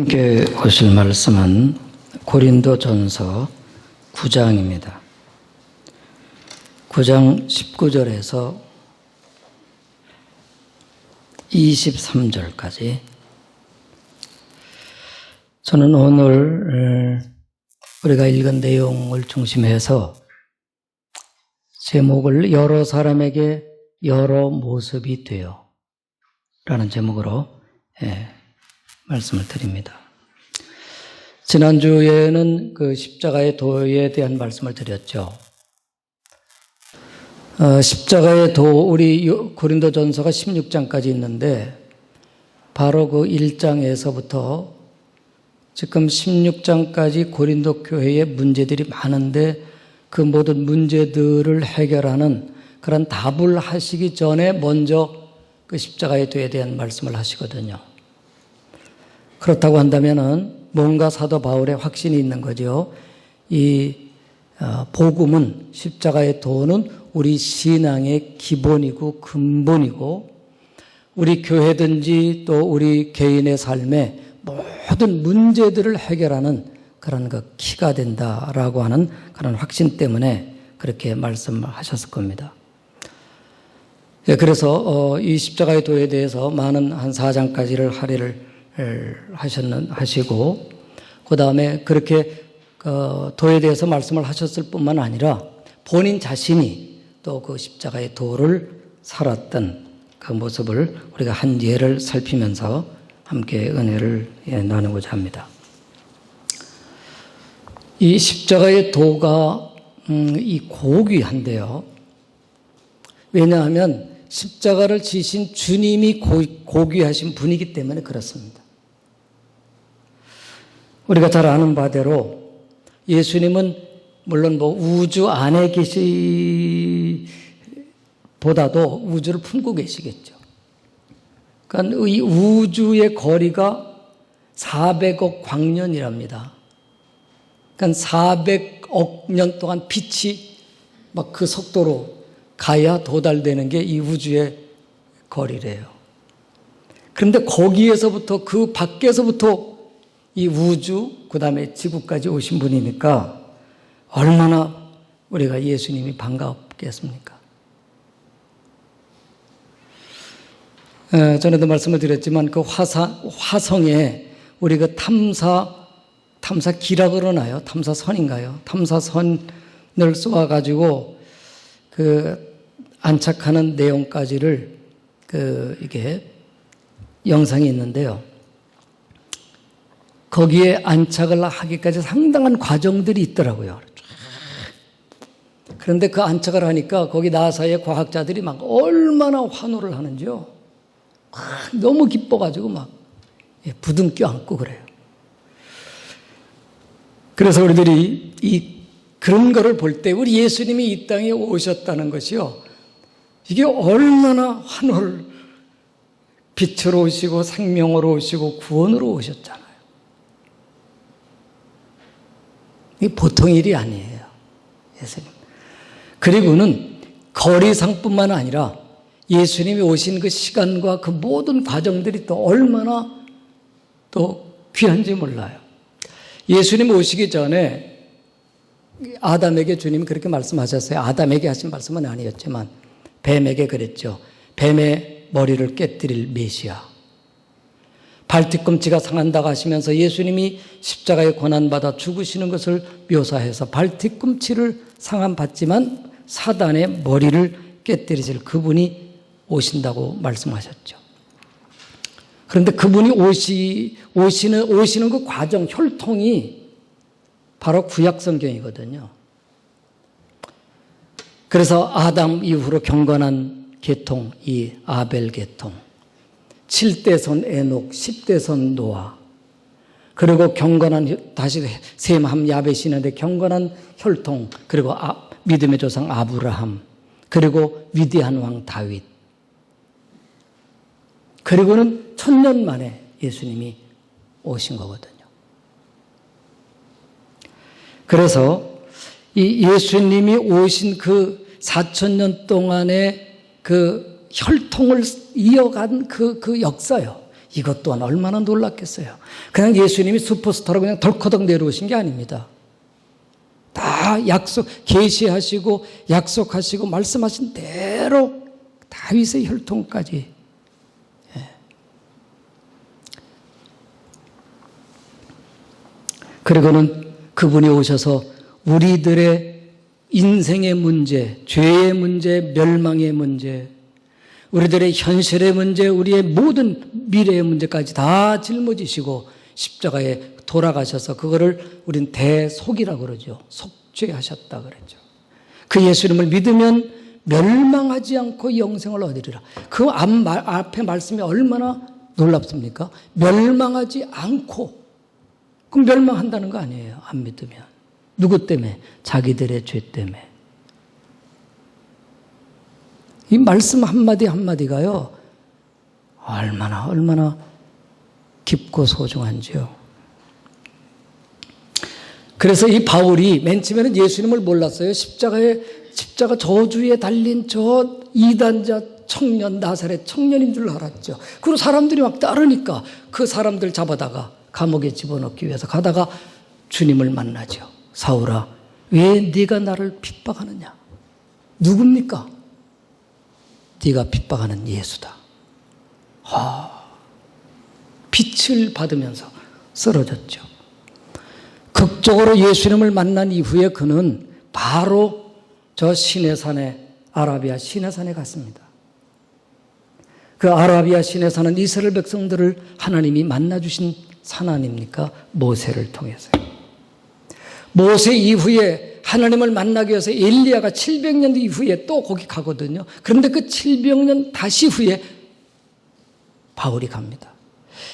함께 보실 말씀은 고린도전서 9장입니다. 9장 19절에서 23절까지. 저는 오늘 우리가 읽은 내용을 중심해서 제목을 여러 사람에게 여러 모습이 되어 라는 제목으로 말씀을 드립니다. 지난주에는 그 십자가의 도에 대한 말씀을 드렸죠. 십자가의 도, 우리 고린도전서가 16장까지 있는데 바로 그 1장에서부터 지금 16장까지 고린도 교회에 문제들이 많은데 그 모든 문제들을 해결하는 그런 답을 하시기 전에 먼저 그 십자가의 도에 대한 말씀을 하시거든요. 그렇다고 한다면은 뭔가 사도 바울의 확신이 있는 거죠. 이 복음은, 십자가의 도는 우리 신앙의 기본이고 근본이고 우리 교회든지 또 우리 개인의 삶에 모든 문제들을 해결하는 그런 그 키가 된다라고 하는 그런 확신 때문에 그렇게 말씀하셨을 겁니다. 그래서 이 십자가의 도에 대해서 많은 한 4장까지를 할애를 하시고 그 다음에 그렇게 도에 대해서 말씀을 하셨을 뿐만 아니라 본인 자신이 또 그 십자가의 도를 살았던 그 모습을 우리가 한 예를 살피면서 함께 은혜를 나누고자 합니다. 이 십자가의 도가 이 고귀한데요. 왜냐하면 십자가를 지신 주님이 고귀하신 분이기 때문에 그렇습니다. 우리가 잘 아는 바대로 예수님은 물론 우주 안에 보다도 우주를 품고 계시겠죠. 그러니까 이 우주의 거리가 400억 광년이랍니다. 그러니까 400억 년 동안 빛이 막 그 속도로 가야 도달되는 게 이 우주의 거리래요. 그런데 거기에서부터 그 밖에서부터 이 우주, 그 다음에 지구까지 오신 분이니까 얼마나 우리가 예수님이 반갑겠습니까? 전에도 말씀을 드렸지만 그 화성에 우리 그 탐사기라 그러나요? 탐사선인가요? 탐사선을 쏘아가지고 그 안착하는 내용까지를 이게 영상이 있는데요. 거기에 안착을 하기까지 상당한 과정들이 있더라고요. 그런데 그 안착을 하니까 거기 나사의 과학자들이 막 얼마나 환호를 하는지요. 너무 기뻐가지고 막 부둥켜 안고 그래요. 그래서 우리들이 그런 거를 볼 때 우리 예수님이 이 땅에 오셨다는 것이요. 이게 얼마나 환호를 빛으로 오시고 생명으로 오시고 구원으로 오셨잖아요. 이게 보통 일이 아니에요. 예수님. 그리고는 거리상뿐만 아니라 예수님이 오신 그 시간과 그 모든 과정들이 또 얼마나 또 귀한지 몰라요. 예수님 오시기 전에 아담에게 주님이 그렇게 말씀하셨어요. 아담에게 하신 말씀은 아니었지만 뱀에게 그랬죠. 뱀의 머리를 깨뜨릴 메시아. 발뒤꿈치가 상한다고 하시면서 예수님이 십자가에 고난받아 죽으시는 것을 묘사해서 발뒤꿈치를 상함받지만 사단의 머리를 깨뜨리실 그분이 오신다고 말씀하셨죠. 그런데 그분이 오시는 그 과정, 혈통이 바로 구약 성경이거든요. 그래서 아담 이후로 경건한 계통, 이 아벨 계통, 7대선 에녹, 10대선 노아, 그리고 경건한, 다시 셈, 함, 야벳이 있는데 경건한 혈통, 그리고 믿음의 조상 아브라함, 그리고 위대한 왕 다윗, 그리고는 1000년 만에 예수님이 오신 거거든요. 그래서 이 예수님이 오신 그 4000년 동안의 그 혈통을 이어간 그 역사요. 이것 또한 얼마나 놀랐겠어요. 그냥 예수님이 슈퍼스타로 그냥 덜커덕 내려오신 게 아닙니다. 다 계시하시고 약속하시고 말씀하신 대로 다윗의 혈통까지. 그리고는 그분이 오셔서 우리들의 인생의 문제, 죄의 문제, 멸망의 문제, 우리들의 현실의 문제, 우리의 모든 미래의 문제까지 다 짊어지시고 십자가에 돌아가셔서 그거를 우린 대속이라고 그러죠. 속죄하셨다 그러죠. 그 예수님을 믿으면 멸망하지 않고 영생을 얻으리라. 그 앞에 말씀이 얼마나 놀랍습니까? 멸망하지 않고. 그럼 멸망한다는 거 아니에요. 안 믿으면. 누구 때문에? 자기들의 죄 때문에. 이 말씀 한마디 한마디가요, 얼마나 깊고 소중한지요. 그래서 이 바울이 맨 처음에는 예수님을 몰랐어요. 십자가 저주에 달린 저 이단자 청년, 나사렛 청년인 줄 알았죠. 그리고 사람들이 막 따르니까 그 사람들 잡아다가 감옥에 집어넣기 위해서 가다가 주님을 만나죠. 사울아, 왜 네가 나를 핍박하느냐? 누굽니까? 네가 핍박하는 예수다. 빛을 받으면서 쓰러졌죠. 극적으로 예수님을 만난 이후에 그는 바로 저 시내산에, 아라비아 시내산에 갔습니다. 그 아라비아 시내산은 이스라엘 백성들을 하나님이 만나주신 산 아닙니까? 모세를 통해서요. 모세 이후에 하나님을 만나기 위해서 엘리야가 700년 이후에 또 거기 가거든요. 그런데 그 700년 다시 후에 바울이 갑니다.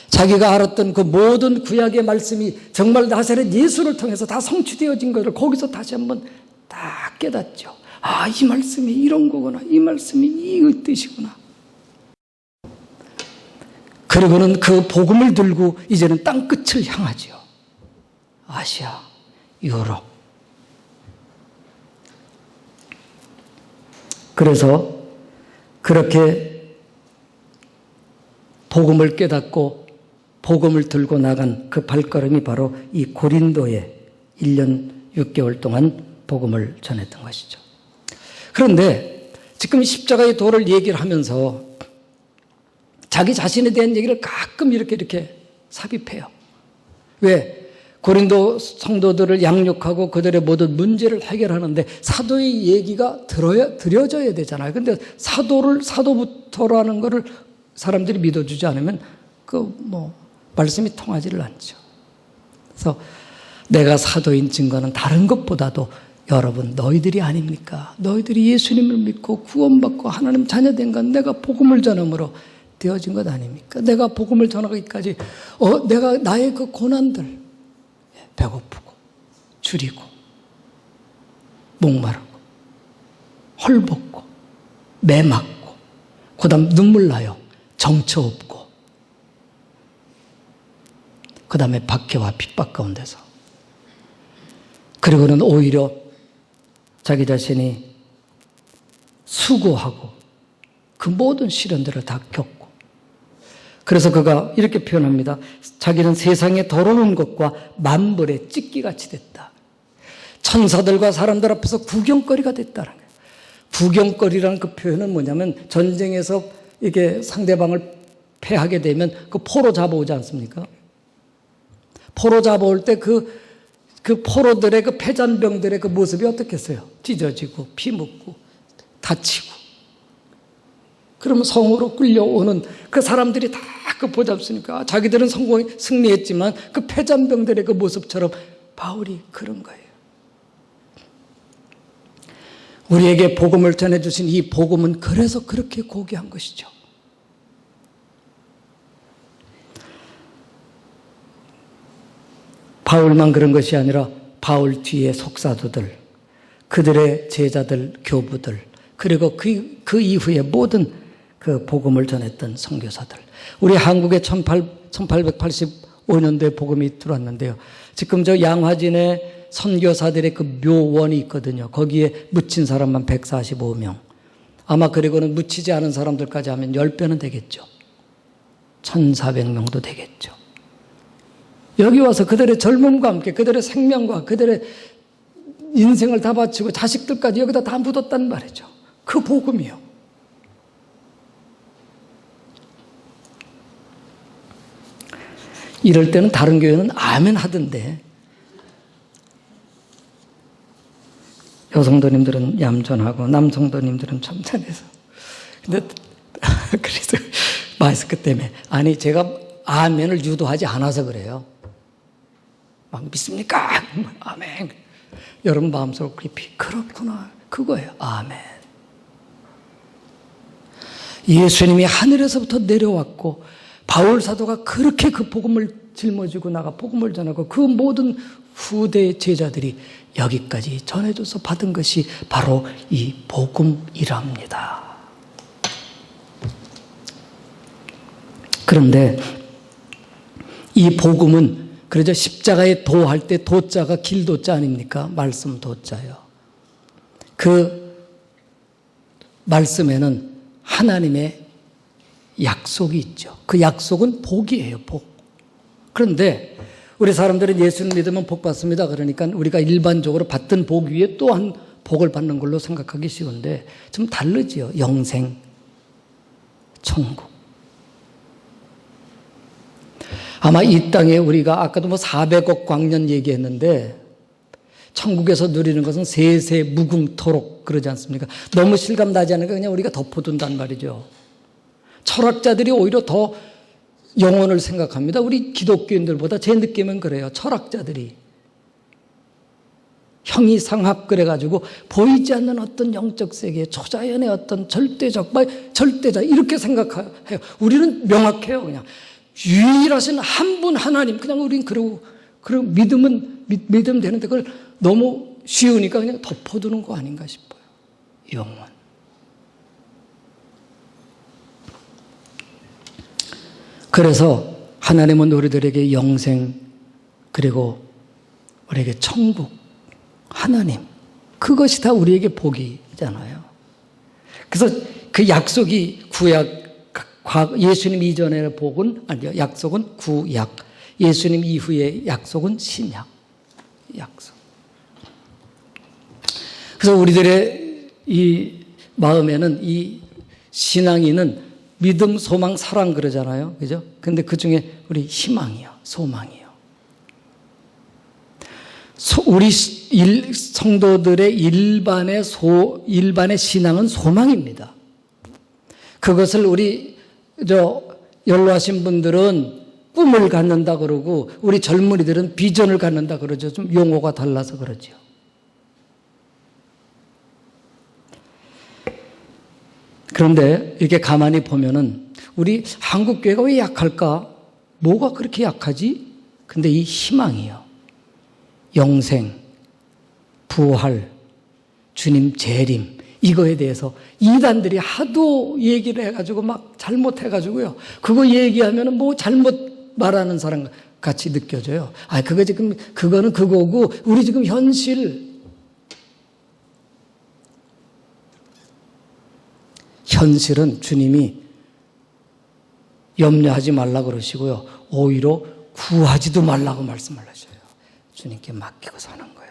자기가 알았던 그 모든 구약의 말씀이 정말 나사렛 예수를 통해서 다 성취되어진 것을 거기서 다시 한번 딱 깨닫죠. 아, 이 말씀이 이런 거구나. 이 말씀이 이 뜻이구나. 그리고는 그 복음을 들고 이제는 땅끝을 향하죠. 아시아, 유럽. 그래서 그렇게 복음을 깨닫고 복음을 들고 나간 그 발걸음이 바로 이 고린도에 1년 6개월 동안 복음을 전했던 것이죠. 그런데 지금 십자가의 도를 얘기를 하면서 자기 자신에 대한 얘기를 가끔 이렇게 삽입해요. 왜? 고린도 성도들을 양육하고 그들의 모든 문제를 해결하는데 사도의 얘기가 들여져야 되잖아요. 근데 사도부터라는 거를 사람들이 믿어주지 않으면 말씀이 통하지를 않죠. 그래서 내가 사도인 증거는 다른 것보다도 여러분 너희들이 아닙니까? 너희들이 예수님을 믿고 구원받고 하나님 자녀된 건 내가 복음을 전함으로 되어진 것 아닙니까? 내가 복음을 전하기까지 내가 나의 그 고난들, 배고프고 줄이고 목마르고 헐벗고 매맞고 그다음 눈물 나요. 정처 없고 그다음에 박해와 핍박 가운데서 그리고는 오히려 자기 자신이 수고하고 그 모든 시련들을 다 겪고 그래서 그가 이렇게 표현합니다. 자기는 세상의 더러운 것과 만벌의 찢기같이 됐다. 천사들과 사람들 앞에서 구경거리가 됐다는 거예요. 구경거리라는 그 표현은 뭐냐면 전쟁에서 이게 상대방을 패하게 되면 그 포로 잡아오지 않습니까? 포로 잡아올 때 그 포로들의 그 패잔병들의 그 모습이 어떻겠어요? 찢어지고 피 묻고 다치고 그러면 성으로 끌려오는 그 사람들이 다 그 보잡으니까 자기들은 승리했지만 그 패잔병들의 그 모습처럼 바울이 그런 거예요. 우리에게 복음을 전해주신 이 복음은 그래서 그렇게 고귀한 것이죠. 바울만 그런 것이 아니라 바울 뒤에 속사도들, 그들의 제자들, 교부들, 그리고 그 이후에 모든 그 복음을 전했던 선교사들. 우리 한국에 1885년도에 복음이 들어왔는데요. 지금 저 양화진에 선교사들의 그 묘원이 있거든요. 거기에 묻힌 사람만 145명. 아마 그리고는 묻히지 않은 사람들까지 하면 10배는 되겠죠. 1,400명도 되겠죠. 여기 와서 그들의 젊음과 함께 그들의 생명과 그들의 인생을 다 바치고 자식들까지 여기다 다 묻었단 말이죠. 그 복음이요. 이럴 때는 다른 교회는 아멘 하던데 여성도님들은 얌전하고 남성도님들은 참찬해서 근데 그래서 마스크 때문에 아니 제가 아멘을 유도하지 않아서 그래요. 막 믿습니까? 아멘. 여러분 마음속으로 깊이 그렇구나 그거예요. 아멘. 예수님이 하늘에서부터 내려왔고 바울 사도가 그렇게 그 복음을 짊어지고 나가 복음을 전하고 그 모든 후대 제자들이 여기까지 전해줘서 받은 것이 바로 이 복음이랍니다. 그런데 이 복음은 그래서 십자가에 도할 때 도자가 길도자 아닙니까? 말씀 도자요. 그 말씀에는 하나님의 약속이 있죠. 그 약속은 복이에요, 복. 그런데 우리 사람들은 예수를 믿으면 복 받습니다. 그러니까 우리가 일반적으로 받던 복 위에 또한 복을 받는 걸로 생각하기 쉬운데 좀 다르지요. 영생, 천국. 아마 이 땅에 우리가 아까도 400억 광년 얘기했는데 천국에서 누리는 것은 세세 무궁토록 그러지 않습니까? 너무 실감 나지 않으니까 그냥 우리가 덮어둔단 말이죠. 철학자들이 오히려 더 영혼을 생각합니다. 우리 기독교인들보다 제 느낌은 그래요. 철학자들이. 형이상학 그래가지고 보이지 않는 어떤 영적 세계, 초자연의 어떤 절대적 이렇게 생각해요. 우리는 명확해요. 그냥 유일하신 한 분 하나님. 그냥 우린 그러고 믿으면 되는데 그걸 너무 쉬우니까 그냥 덮어두는 거 아닌가 싶어요. 영원. 그래서 하나님은 우리들에게 영생 그리고 우리에게 천국 하나님 그것이 다 우리에게 복이잖아요. 그래서 그 약속이 구약 예수님 이전의 복은 아니요 약속은 구약 예수님 이후의 약속은 신약 약속. 그래서 우리들의 이 마음에는 이 신앙인은 믿음, 소망, 사랑 그러잖아요. 그죠? 근데 그 중에 우리 희망이요. 소망이요. 우리 성도들의 일반의 신앙은 소망입니다. 그것을 우리, 연로하신 분들은 꿈을 갖는다 그러고, 우리 젊은이들은 비전을 갖는다 그러죠. 좀 용어가 달라서 그러죠. 그런데 이렇게 가만히 보면은 우리 한국교회가 왜 약할까? 뭐가 그렇게 약하지? 근데 이 희망이요. 영생, 부활, 주님 재림 이거에 대해서 이단들이 하도 얘기를 해가지고 막 잘못해가지고요. 그거 얘기하면은 뭐 잘못 말하는 사람 같이 느껴져요. 아, 그거는 그거고 우리 지금 현실은 주님이 염려하지 말라고 그러시고요. 오히려 구하지도 말라고 말씀을 하셔요. 주님께 맡기고 사는 거예요.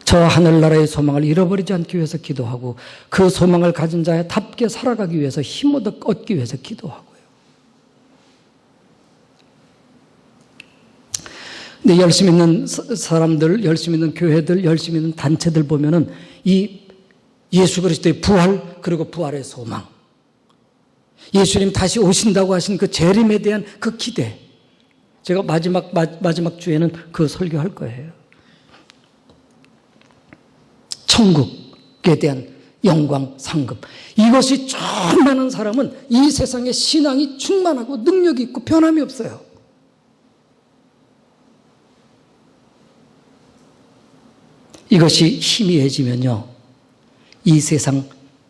저 하늘나라의 소망을 잃어버리지 않기 위해서 기도하고 그 소망을 가진 자답게 살아가기 위해서 힘 얻기 위해서 기도하고요. 근데 열심히 있는 사람들, 열심히 있는 교회들, 열심히 있는 단체들 보면은 이 예수 그리스도의 부활 그리고 부활의 소망 예수님 다시 오신다고 하신 그 재림에 대한 그 기대 제가 마지막 주에는 그 설교할 거예요. 천국에 대한 영광 상급 이것이 충만한 사람은 이 세상에 신앙이 충만하고 능력이 있고 변함이 없어요. 이것이 희미해지면요 이 세상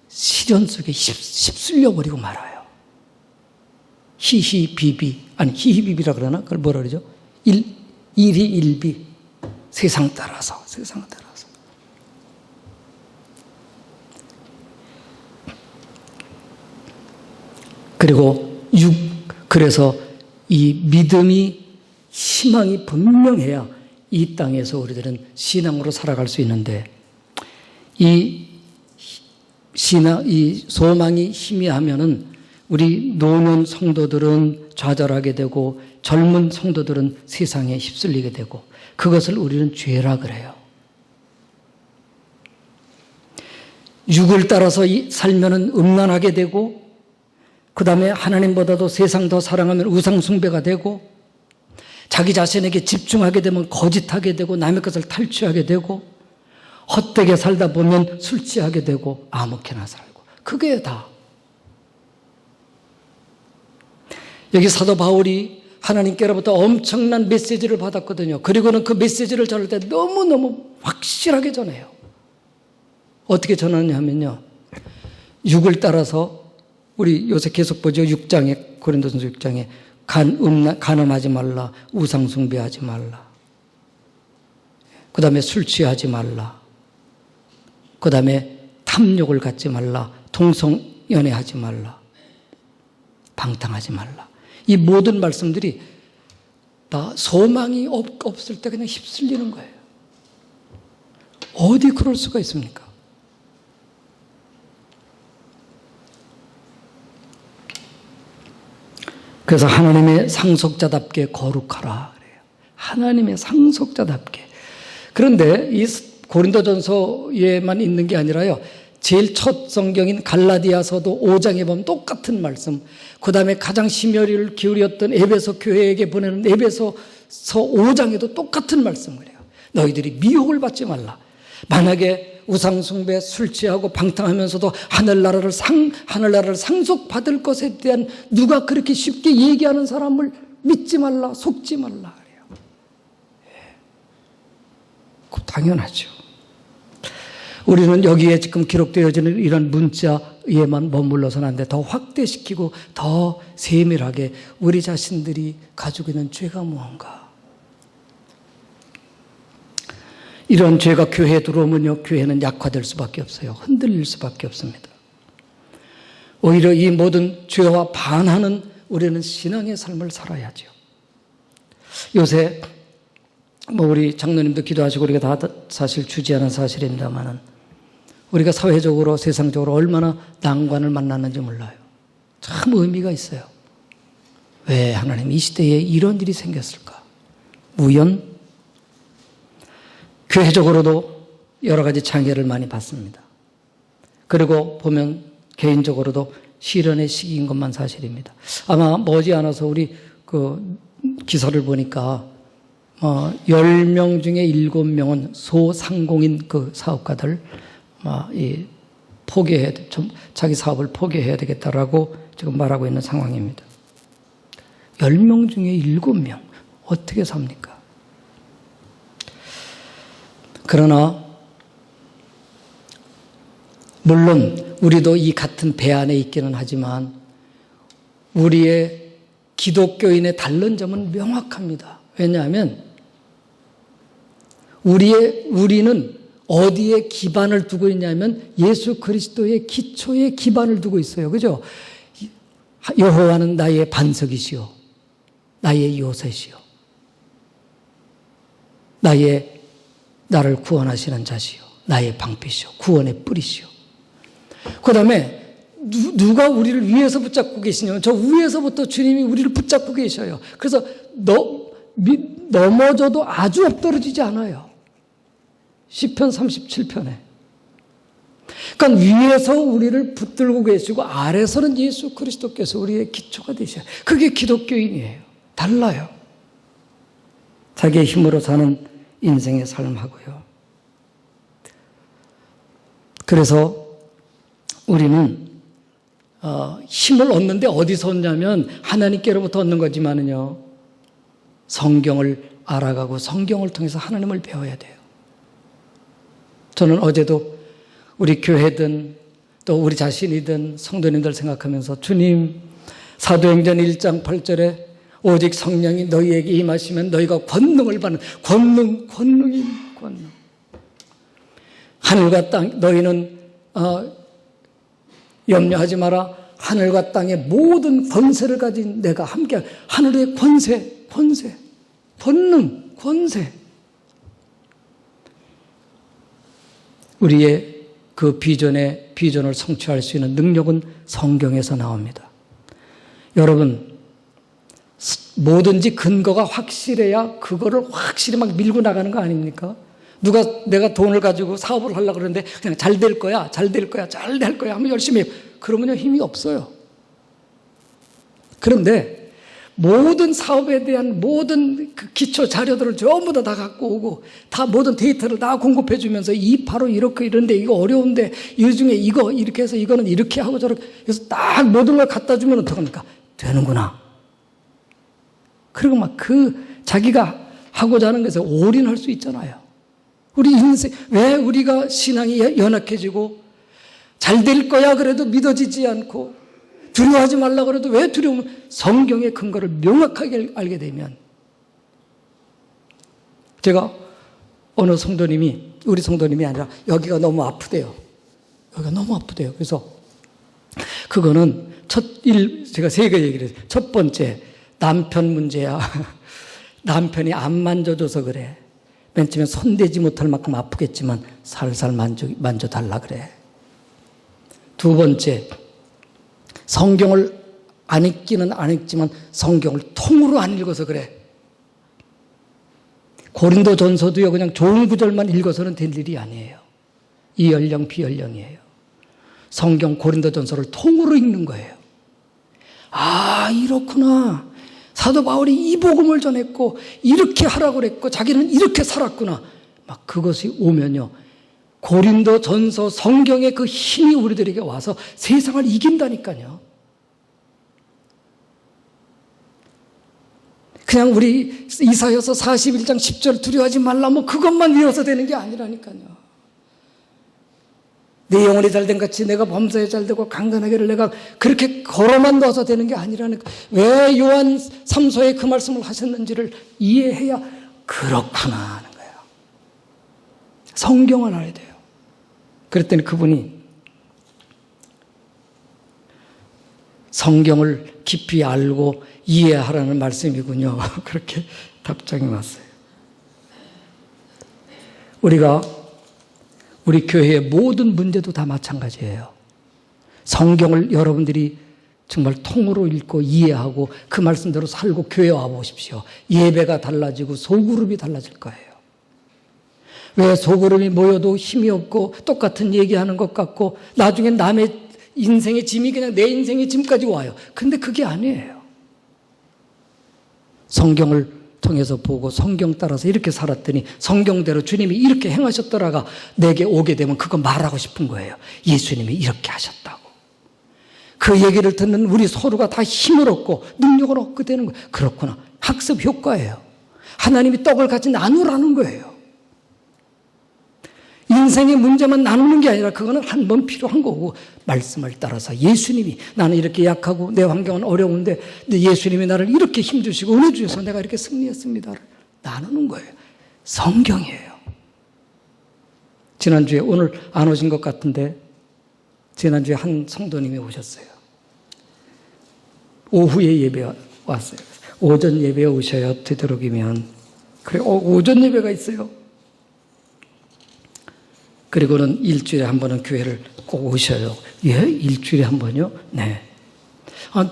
시련 속에 휩쓸려 버리고 말아요. 히히비비라 그러나 그걸 뭐라 그러죠? 일희일비 세상 따라서 그리고 그래서 이 믿음이 희망이 분명해야 이 땅에서 우리들은 신앙으로 살아갈 수 있는데 이 소망이 희미하면은 우리 노년 성도들은 좌절하게 되고 젊은 성도들은 세상에 휩쓸리게 되고 그것을 우리는 죄라 그래요. 육을 따라서 살면은 음란하게 되고 그 다음에 하나님보다도 세상 더 사랑하면 우상숭배가 되고 자기 자신에게 집중하게 되면 거짓하게 되고 남의 것을 탈취하게 되고 헛되게 살다 보면 술 취하게 되고 아무렇게나 살고 그게 다. 여기 사도 바울이 하나님께로부터 엄청난 메시지를 받았거든요. 그리고는 그 메시지를 전할 때 너무너무 확실하게 전해요. 어떻게 전하냐면요. 육을 따라서 우리 요새 계속 보죠. 6장에 고린도전서 6장에 간음하지 말라. 우상숭배하지 말라. 그 다음에 술 취하지 말라. 그 다음에 탐욕을 갖지 말라. 동성연애하지 말라. 방탕하지 말라. 이 모든 말씀들이 다 소망이 없을 때 그냥 휩쓸리는 거예요. 어디 그럴 수가 있습니까? 그래서 하나님의 상속자답게 거룩하라 그래요. 하나님의 상속자답게. 그런데 이 고린도전서에만 있는 게 아니라요. 제일 첫 성경인 갈라디아서도 5장에 보면 똑같은 말씀, 그 다음에 가장 심혈을 기울였던 에베소 교회에게 보내는 에베소서 5장에도 똑같은 말씀을 해요. 너희들이 미혹을 받지 말라. 만약에 우상숭배, 술 취하고 방탕하면서도 하늘나라를 상속받을 것에 대한 누가 그렇게 쉽게 얘기하는 사람을 믿지 말라, 속지 말라 그래요. 당연하죠. 우리는 여기에 지금 기록되어지는 이런 문자에만 머물러서는 안 돼. 더 확대시키고 더 세밀하게 우리 자신들이 가지고 있는 죄가 무언가. 이런 죄가 교회에 들어오면요, 교회는 약화될 수밖에 없어요. 흔들릴 수밖에 없습니다. 오히려 이 모든 죄와 반하는 우리는 신앙의 삶을 살아야죠. 요새 우리 장로님도 기도하시고 우리가 다 사실 주지하는 사실입니다만은 우리가 사회적으로 세상적으로 얼마나 난관을 만났는지 몰라요. 참 의미가 있어요. 왜 하나님 이 시대에 이런 일이 생겼을까? 우연? 교회적으로도 여러 가지 장애를 많이 받습니다. 그리고 보면 개인적으로도 시련의 시기인 것만 사실입니다. 아마 머지않아서 우리 그 기사를 보니까 10명 중에 7명은 소상공인 그 사업가들 자기 사업을 포기해야 되겠다라고 지금 말하고 있는 상황입니다. 10명 중에 7명 어떻게 삽니까? 그러나 물론 우리도 이 같은 배 안에 있기는 하지만 우리의 기독교인의 다른 점은 명확합니다. 왜냐하면 우리는 어디에 기반을 두고 있냐면 예수 그리스도의 기초에 기반을 두고 있어요. 그죠? 여호와는 나의 반석이시오. 나의 요새시오. 나를 구원하시는 자시오. 나의 방패시오. 구원의 뿌리시오. 그 다음에 누가 우리를 위에서 붙잡고 계시냐면 저 위에서부터 주님이 우리를 붙잡고 계셔요. 그래서 넘어져도 아주 엎드러지지 않아요. 시편 37편에. 그러니까 위에서 우리를 붙들고 계시고 아래서는 예수 그리스도께서 우리의 기초가 되셔요. 그게 기독교인이에요. 달라요. 자기의 힘으로 사는 인생의 삶하고요. 그래서 우리는 힘을 얻는데 어디서 얻냐면 하나님께로부터 얻는 거지만은요, 성경을 알아가고 성경을 통해서 하나님을 배워야 돼요. 저는 어제도 우리 교회든 또 우리 자신이든 성도님들 생각하면서 주님, 사도행전 1장 8절에 오직 성령이 너희에게 임하시면 너희가 권능을 받는 권능. 하늘과 땅 너희는 염려하지 마라. 하늘과 땅의 모든 권세를 가진 내가 함께 하늘의 권세, 권능, 권세. 우리의 그 비전을 성취할 수 있는 능력은 성경에서 나옵니다. 여러분, 뭐든지 근거가 확실해야 그거를 확실히 막 밀고 나가는 거 아닙니까? 내가 돈을 가지고 사업을 하려고 그러는데 그냥 잘 될 거야 하면 열심히 해요. 그러면요, 힘이 없어요. 그런데 모든 사업에 대한 모든 그 기초 자료들을 전부 다 갖고 오고 다 모든 데이터를 다 공급해 주면서 바로 이렇게 이런데 이거 어려운데 이 중에 이거 이렇게 해서 이거는 이렇게 하고 저렇게 해서 딱 모든 걸 갖다 주면 어떡합니까? 되는구나. 그리고 막 자기가 하고자 하는 것에 올인할 수 있잖아요. 우리 인생, 왜 우리가 신앙이 연약해지고 잘 될 거야 그래도 믿어지지 않고 두려워하지 말라 그래도 왜 두려우면 성경의 근거를 명확하게 알게 되면 제가 어느 성도님이 우리 성도님이 아니라 여기가 너무 아프대요. 그래서 그거는 제가 세 개 얘기를 했어요. 첫 번째, 남편 문제야. 남편이 안 만져줘서 그래. 맨 처음에 손대지 못할 만큼 아프겠지만 살살 만져달라 그래. 두 번째, 성경을 안 읽기는 안 읽지만 성경을 통으로 안 읽어서 그래. 고린도전서도요, 그냥 좋은 구절만 읽어서는 될 일이 아니에요. 이연령 비연령이에요. 성경 고린도전서를 통으로 읽는 거예요. 아, 이렇구나. 사도 바울이 이 복음을 전했고 이렇게 하라고 그랬고 자기는 이렇게 살았구나. 막 그것이 오면요, 고린도전서 성경의 그 힘이 우리들에게 와서 세상을 이긴다니까요. 그냥 우리 이사야서 41장 10절 두려워하지 말라 뭐 그것만 외워서 되는 게 아니라니까요. 내 영혼이 잘된 같이 내가 범사에 잘되고 강건하기를 내가 그렇게 걸어만 둬서 되는 게 아니라니까. 왜 요한 3서에 그 말씀을 하셨는지를 이해해야 그렇구나 하는 거예요. 성경을 알아야 돼요. 그랬더니 그분이 성경을 깊이 알고 이해하라는 말씀이군요. 그렇게 답장이 왔어요. 우리 교회의 모든 문제도 다 마찬가지예요. 성경을 여러분들이 정말 통으로 읽고 이해하고 그 말씀대로 살고 교회 와보십시오. 예배가 달라지고 소그룹이 달라질 거예요. 왜 소그룹이 모여도 힘이 없고 똑같은 얘기하는 것 같고 나중에 남의 인생의 짐이 그냥 내 인생의 짐까지 와요. 근데 그게 아니에요. 성경을 통해서 보고 성경 따라서 이렇게 살았더니 성경대로 주님이 이렇게 행하셨더라가 내게 오게 되면 그거 말하고 싶은 거예요. 예수님이 이렇게 하셨다고. 그 얘기를 듣는 우리 서로가 다 힘을 얻고 능력을 얻게 되는 거예요. 그렇구나. 학습 효과예요. 하나님이 떡을 같이 나누라는 거예요. 인생의 문제만 나누는 게 아니라 그거는 한 번 필요한 거고 말씀을 따라서 예수님이 나는 이렇게 약하고 내 환경은 어려운데 예수님이 나를 이렇게 힘주시고 은혜 주셔서 내가 이렇게 승리했습니다를 나누는 거예요. 성경이에요. 지난주에 오늘 안 오신 것 같은데 지난주에 한 성도님이 오셨어요. 오후에 예배 왔어요. 오전 예배에 오셔야 되도록이면 그래 오전 예배가 있어요. 그리고는 일주일에 한 번은 교회를 꼭 오셔요. 예? 일주일에 한 번이요? 네.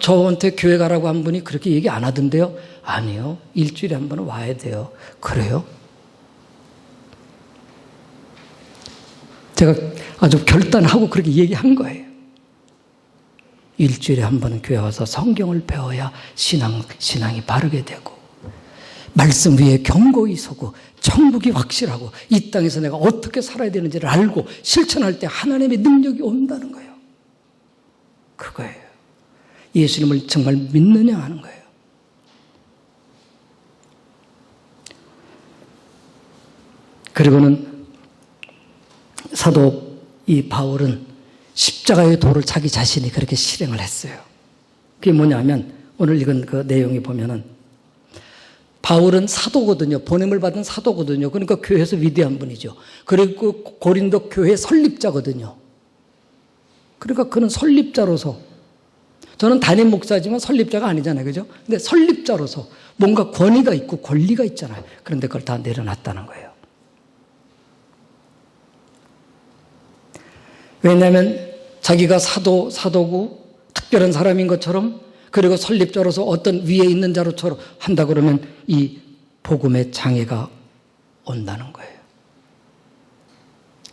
저한테 교회 가라고 한 분이 그렇게 얘기 안 하던데요? 아니요. 일주일에 한 번은 와야 돼요. 그래요? 제가 아주 결단하고 그렇게 얘기한 거예요. 일주일에 한 번은 교회 와서 성경을 배워야 신앙이 바르게 되고 말씀 위에 견고히 서고 천국이 확실하고 이 땅에서 내가 어떻게 살아야 되는지를 알고 실천할 때 하나님의 능력이 온다는 거예요. 그거예요. 예수님을 정말 믿느냐 하는 거예요. 그리고는 사도 이 바울은 십자가의 도를 자기 자신이 그렇게 실행을 했어요. 그게 뭐냐면 오늘 읽은 그 내용이 보면은 바울은 사도거든요. 보냄을 받은 사도거든요. 그러니까 교회에서 위대한 분이죠. 그리고 고린도 교회 설립자거든요. 그러니까 그는 설립자로서 저는 담임 목사지만 설립자가 아니잖아요. 그죠? 근데 설립자로서 뭔가 권위가 있고 권리가 있잖아요. 그런데 그걸 다 내려놨다는 거예요. 왜냐하면 자기가 사도고 특별한 사람인 것처럼, 그리고 설립자로서 어떤 위에 있는 자로처럼 한다 그러면 이 복음의 장애가 온다는 거예요.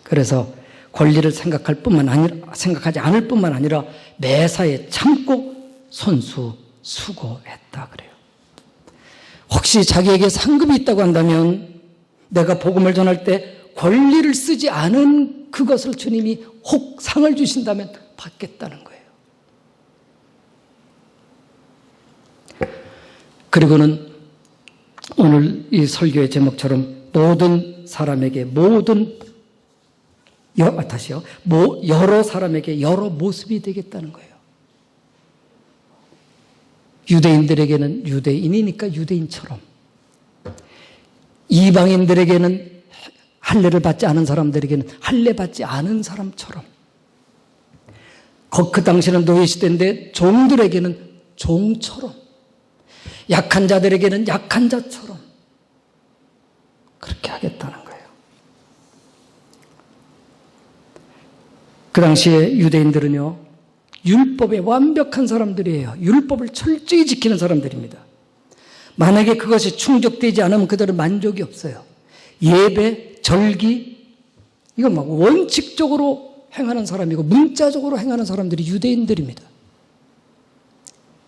그래서 권리를 생각하지 않을 뿐만 아니라 매사에 참고 수고했다 그래요. 혹시 자기에게 상급이 있다고 한다면 내가 복음을 전할 때 권리를 쓰지 않은 그것을 주님이 혹 상을 주신다면 받겠다는 거예요. 그리고는 오늘 이 설교의 제목처럼 모든 사람에게 여러 사람에게 여러 모습이 되겠다는 거예요. 유대인들에게는 유대인이니까 유대인처럼, 이방인들에게는 할례를 받지 않은 사람들에게는 할례 받지 않은 사람처럼, 그 당시는 노예시대인데 종들에게는 종처럼, 약한 자들에게는 약한 자처럼 그렇게 하겠다는 거예요. 그 당시에 유대인들은요, 율법에 완벽한 사람들이에요. 율법을 철저히 지키는 사람들입니다. 만약에 그것이 충족되지 않으면 그들은 만족이 없어요. 예배, 절기, 이건 막 원칙적으로 행하는 사람이고 문자적으로 행하는 사람들이 유대인들입니다.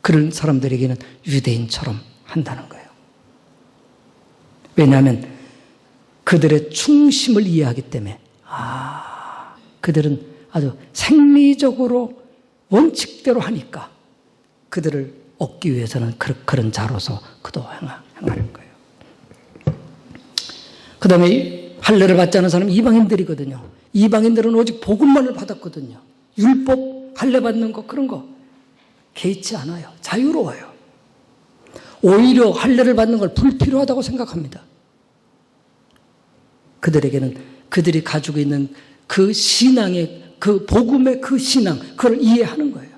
그런 사람들에게는 유대인처럼 한다는 거예요. 왜냐하면 그들의 충심을 이해하기 때문에, 그들은 아주 생리적으로 원칙대로 하니까 그들을 얻기 위해서는 그런 자로서 그도 행하는 거예요. 그 다음에 할례를 받지 않은 사람은 이방인들이거든요. 이방인들은 오직 복음만을 받았거든요. 율법, 할례 받는 거, 그런 거 개의치 않아요. 자유로워요. 오히려 할례를 받는 걸 불필요하다고 생각합니다. 그들에게는 그들이 가지고 있는 그 신앙의, 그 복음의 그 신앙, 그걸 이해하는 거예요.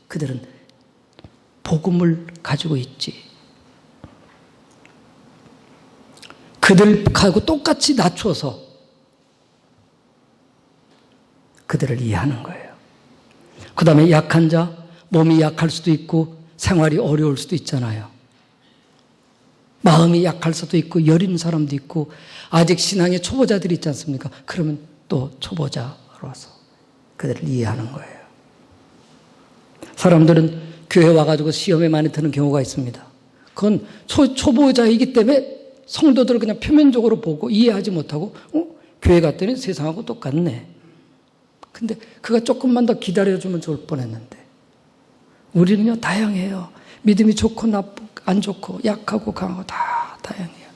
그들은 복음을 가지고 있지. 그들하고 똑같이 낮춰서 그들을 이해하는 거예요. 그 다음에 약한 자, 몸이 약할 수도 있고 생활이 어려울 수도 있잖아요. 마음이 약할 수도 있고 여린 사람도 있고 아직 신앙의 초보자들이 있지 않습니까? 그러면 또 초보자로서 그들을 이해하는 거예요. 사람들은 교회 와가지고 시험에 많이 드는 경우가 있습니다. 그건 초보자이기 때문에 성도들을 그냥 표면적으로 보고 이해하지 못하고 교회 갔더니 세상하고 똑같네. 근데 그가 조금만 더 기다려주면 좋을 뻔했는데, 우리는요 다양해요. 믿음이 좋고 나쁘고 안 좋고 약하고 강하고 다 다양해요.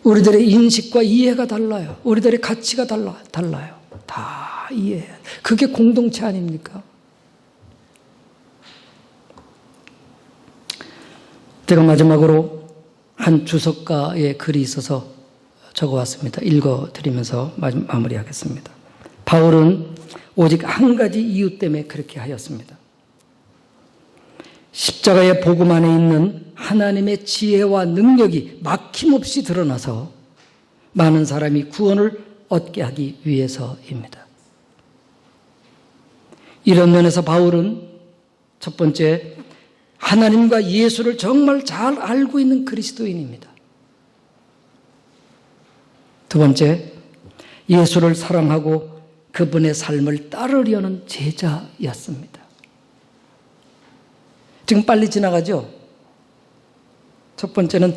우리들의 인식과 이해가 달라요. 우리들의 가치가 달라요. 다 이해해요. 그게 공동체 아닙니까? 제가 마지막으로 한 주석가의 글이 있어서 적어왔습니다. 읽어드리면서 마무리하겠습니다. 바울은 오직 한 가지 이유 때문에 그렇게 하였습니다. 십자가의 복음 안에 있는 하나님의 지혜와 능력이 막힘없이 드러나서 많은 사람이 구원을 얻게 하기 위해서입니다. 이런 면에서 바울은 첫 번째, 하나님과 예수를 정말 잘 알고 있는 그리스도인입니다. 두 번째, 예수를 사랑하고 그분의 삶을 따르려는 제자였습니다. 지금 빨리 지나가죠? 첫 번째는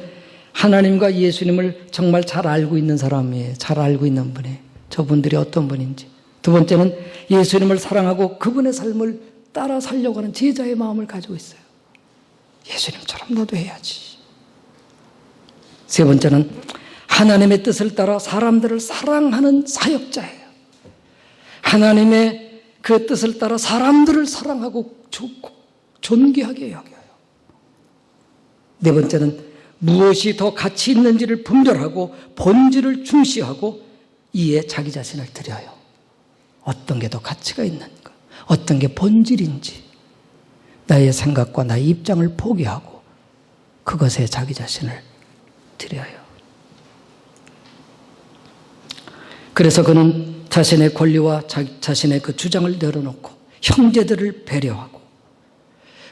하나님과 예수님을 정말 잘 알고 있는 사람이에요. 잘 알고 있는 분이에요. 저분들이 어떤 분인지. 두 번째는 예수님을 사랑하고 그분의 삶을 따라 살려고 하는 제자의 마음을 가지고 있어요. 예수님처럼 나도 해야지. 세 번째는 하나님의 뜻을 따라 사람들을 사랑하는 사역자예요. 하나님의 그 뜻을 따라 사람들을 사랑하고 존귀하게 여겨요. 네 번째는 무엇이 더 가치 있는지를 분별하고 본질을 중시하고 이에 자기 자신을 드려요. 어떤 게 더 가치가 있는가? 어떤 게 본질인지 나의 생각과 나의 입장을 포기하고 그것에 자기 자신을 드려요. 그래서 그는 자신의 권리와 자신의 그 주장을 내려놓고 형제들을 배려하고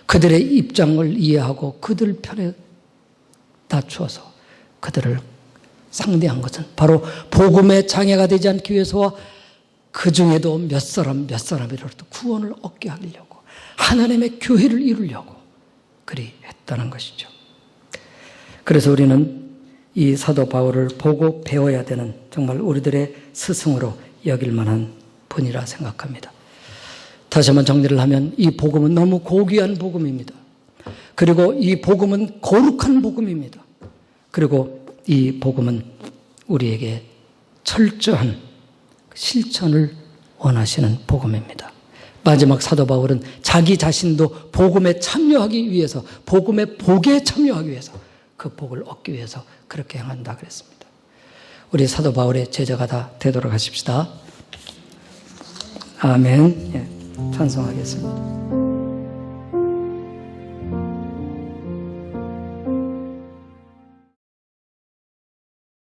그들의 입장을 이해하고 그들 편에 낮추어서 그들을 상대한 것은 바로 복음의 장애가 되지 않기 위해서와 그 중에도 몇 사람이라도 구원을 얻게 하려고 하나님의 교회를 이루려고 그리 했다는 것이죠. 그래서 우리는 이 사도 바울을 보고 배워야 되는 정말 우리들의 스승으로 여길 만한 분이라 생각합니다. 다시 한번 정리를 하면 이 복음은 너무 고귀한 복음입니다. 그리고 이 복음은 거룩한 복음입니다. 그리고 이 복음은 우리에게 철저한 실천을 원하시는 복음입니다. 마지막 사도 바울은 자기 자신도 복음에 참여하기 위해서, 복음의 복에 참여하기 위해서, 그 복을 얻기 위해서 그렇게 행한다 그랬습니다. 우리 사도 바울의 제자가 다 되도록 하십시다. 아멘. 예, 찬송하겠습니다.